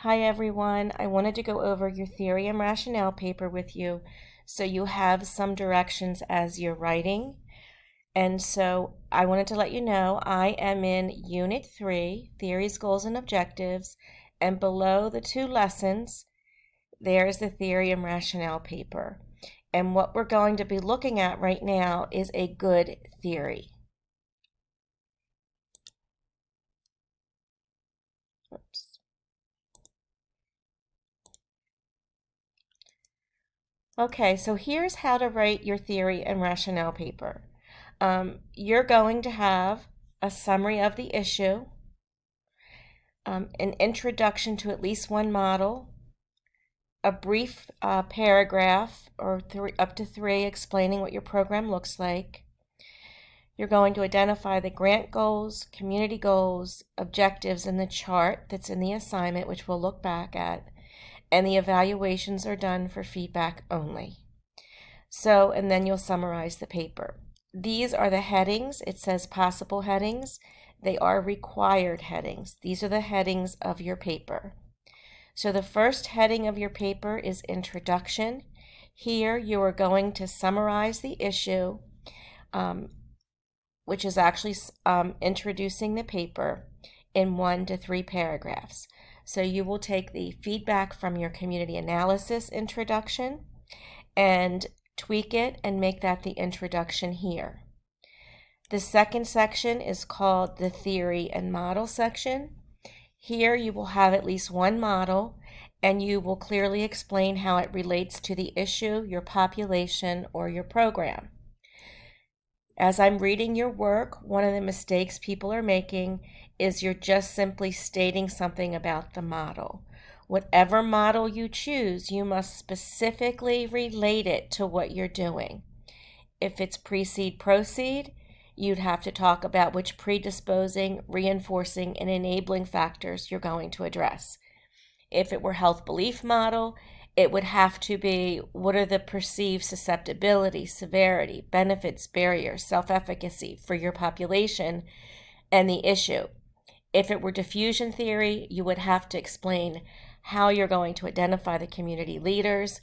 Hi everyone, I wanted to go over your theory and rationale paper with you so you have some directions as you're writing. And so I wanted to let you know I am in Unit 3, Theories, Goals, and Objectives, and below the two lessons, there's the theory and rationale paper. And what we're going to be looking at right now is a good theory. Oops. Okay, so here's how to write your theory and rationale paper. You're going to have a summary of the issue, an introduction to at least one model, a brief paragraph or up to three explaining what your program looks like. You're going to identify the grant goals, community goals, objectives in the chart that's in the assignment, which we'll look back at, and the evaluations are done for feedback only. So, and then you'll summarize the paper. These are the headings. It says possible headings. They are required headings. These are the headings of your paper. So the first heading of your paper is Introduction. Here you are going to summarize the issue, which is actually introducing the paper in 1 to 3 paragraphs. So you will take the feedback from your community analysis introduction and tweak it and make that the introduction here. The second section is called the theory and model section. Here you will have at least one model and you will clearly explain how it relates to the issue, your population, or your program. As I'm reading your work, one of the mistakes people are making is you're just simply stating something about the model. Whatever model you choose, you must specifically relate it to what you're doing. If it's precede, proceed, you'd have to talk about which predisposing, reinforcing, and enabling factors you're going to address. If it were health belief model, it would have to be what are the perceived susceptibility, severity, benefits, barriers, self-efficacy for your population and the issue. If it were diffusion theory, you would have to explain how you're going to identify the community leaders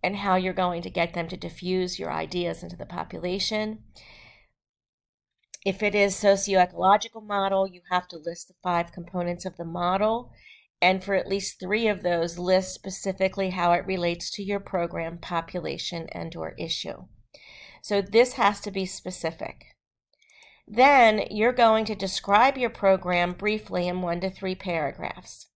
and how you're going to get them to diffuse your ideas into the population. If it is socio-ecological model, you have to list the 5 components of the model, and for at least 3 of those, list specifically how it relates to your program, population, and/or issue. So this has to be specific. Then you're going to describe your program briefly in 1 to 3 paragraphs.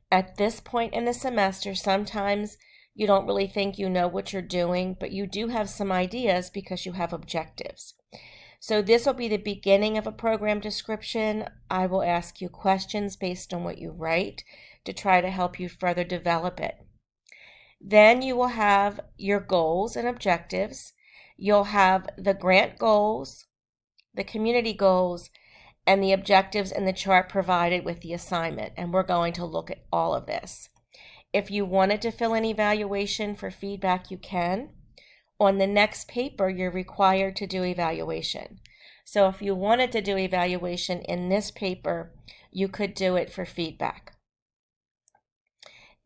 At this point in the semester, sometimes you don't really think you know what you're doing, but you do have some ideas because you have objectives. So this will be the beginning of a program description. I will ask you questions based on what you write to try to help you further develop it. Then you will have your goals and objectives. You'll have the grant goals, the community goals, and the objectives in the chart provided with the assignment. And we're going to look at all of this. If you wanted to fill in evaluation for feedback, you can. On the next paper, you're required to do evaluation. So if you wanted to do evaluation in this paper, you could do it for feedback.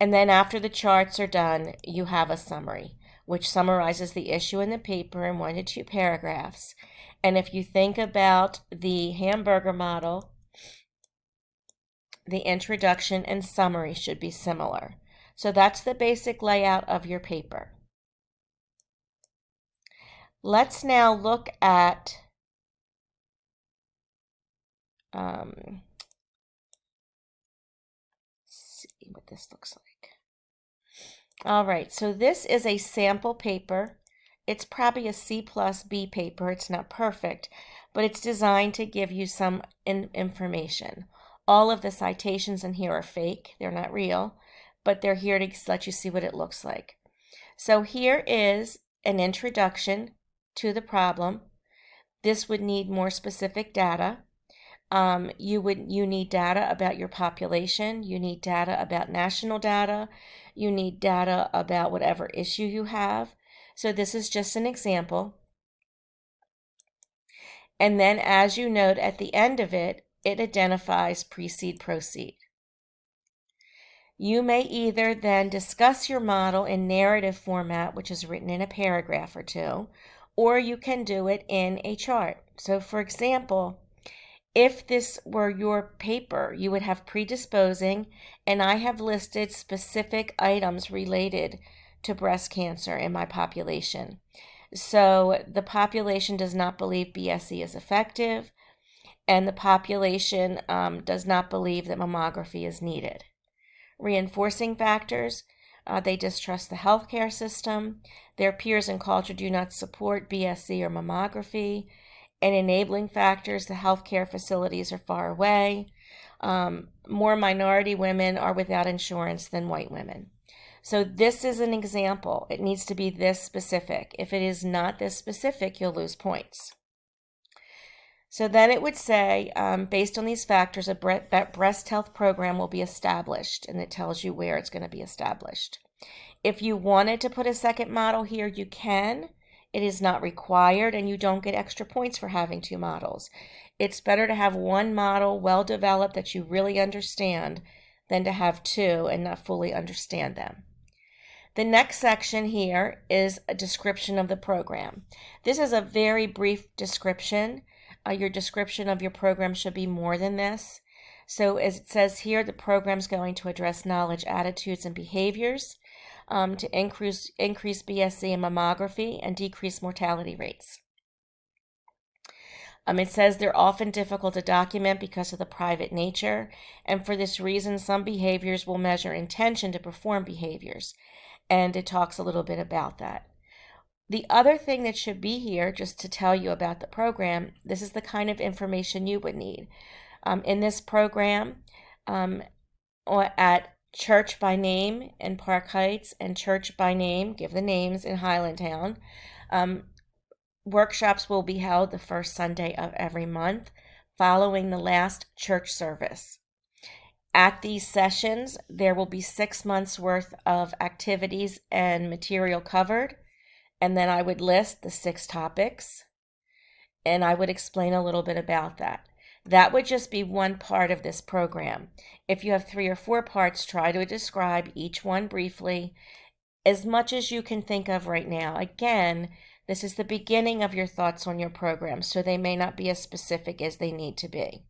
And then after the charts are done, you have a summary, which summarizes the issue in the paper in 1 to 2 paragraphs. And if you think about the hamburger model, the introduction and summary should be similar. So that's the basic layout of your paper. Let's now look at see what this looks like. All right, so this is a sample paper. It's probably a C+B paper. It's not perfect, but it's designed to give you some information. All of the citations in here are fake. They're not real, but they're here to let you see what it looks like. So here is an introduction to the problem. This would need more specific data. You need data about your population. You need data about national data. You need data about whatever issue you have. So this is just an example. And then as you note at the end of it, it identifies precede, proceed. You may either then discuss your model in narrative format, which is written in a paragraph or two, or you can do it in a chart. So for example, if this were your paper, you would have predisposing, and I have listed specific items related to breast cancer in my population. So the population does not believe BSE is effective, and the population does not believe that mammography is needed. Reinforcing factors, they distrust the healthcare system. Their peers and culture do not support BSE or mammography. And enabling factors, the healthcare facilities are far away. More minority women are without insurance than white women. So this is an example. It needs to be this specific. If it is not this specific, you'll lose points. So then it would say, based on these factors, a breast health program will be established, and it tells you where it's going to be established. If you wanted to put a second model here, you can. It is not required, and you don't get extra points for having two models. It's better to have one model well developed that you really understand than to have two and not fully understand them. The next section here is a description of the program. This is a very brief description. Your description of your program should be more than this. So as it says here, the program is going to address knowledge, attitudes, and behaviors to increase BSE and mammography and decrease mortality rates. It says they're often difficult to document because of the private nature, and for this reason, some behaviors will measure intention to perform behaviors, and it talks a little bit about that. The other thing that should be here, just to tell you about the program, this is the kind of information you would need. In this program, or at Church by Name in Park Heights and Church by Name, give the names, in Highlandtown, workshops will be held the first Sunday of every month following the last church service. At these sessions, there will be 6 months worth of activities and material covered. And then I would list the 6 topics, and I would explain a little bit about that. That would just be one part of this program. If you have 3 or 4 parts, try to describe each one briefly, as much as you can think of right now. Again, this is the beginning of your thoughts on your program, so they may not be as specific as they need to be.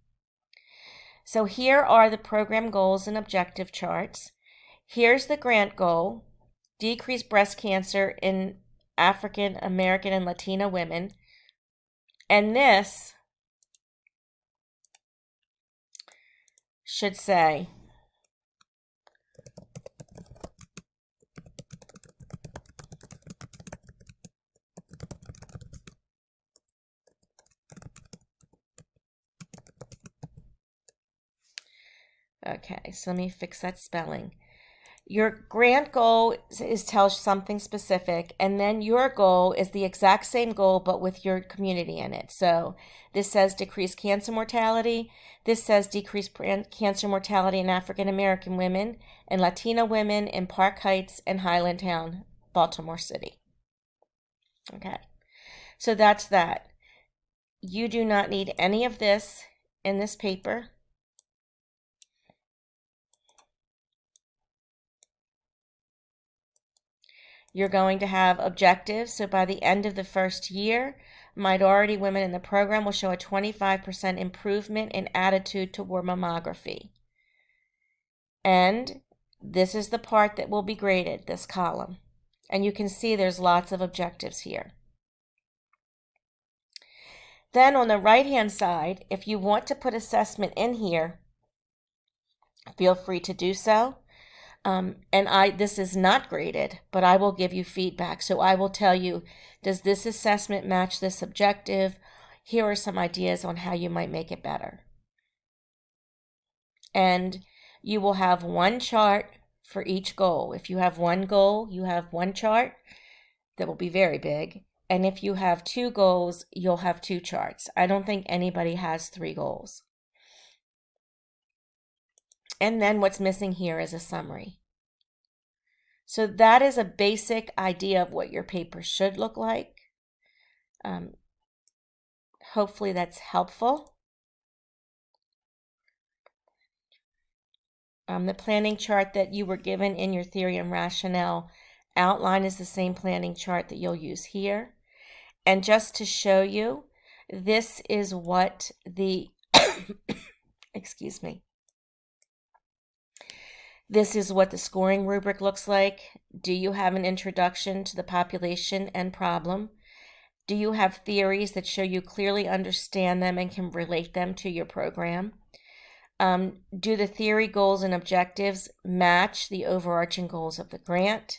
So here are the program goals and objective charts. Here's the grant goal: decrease breast cancer in African American and Latina women. And this should say, okay, so let me fix that spelling. Your grant goal is tells something specific, and then your goal is the exact same goal but with your community in it. So this says decrease cancer mortality. This says decrease cancer mortality in African American women and Latina women in Park Heights and Highlandtown, Baltimore City. Okay, so that's that. You do not need any of this in this paper. You're going to have objectives. So by the end of the first year, minority women in the program will show a 25% improvement in attitude toward mammography. And this is the part that will be graded, this column. And you can see there's lots of objectives here. Then on the right-hand side, if you want to put assessment in here, feel free to do so. This is not graded, but I will give you feedback. So I will tell you, does this assessment match this objective? Here are some ideas on how you might make it better. And you will have one chart for each goal. If you have one goal, you have one chart that will be very big. And if you have 2 goals, you'll have 2 charts. I don't think anybody has 3 goals. And then what's missing here is a summary. So that is a basic idea of what your paper should look like. Hopefully that's helpful. The planning chart that you were given in your theory and rationale outline is the same planning chart that you'll use here. And just to show you, this is what the, excuse me, this is what the scoring rubric looks like. Do you have an introduction to the population and problem? Do you have theories that show you clearly understand them and can relate them to your program? Do the theory goals and objectives match the overarching goals of the grant?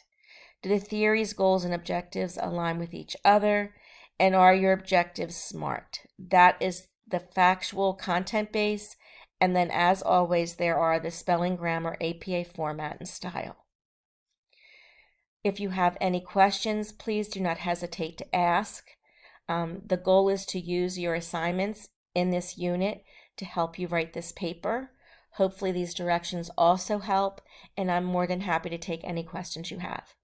Do the theory's goals and objectives align with each other? And are your objectives SMART? That is the factual content base. And then, as always, there are the spelling, grammar, APA format, and style. If you have any questions, please do not hesitate to ask. The goal is to use your assignments in this unit to help you write this paper. Hopefully these directions also help, and I'm more than happy to take any questions you have.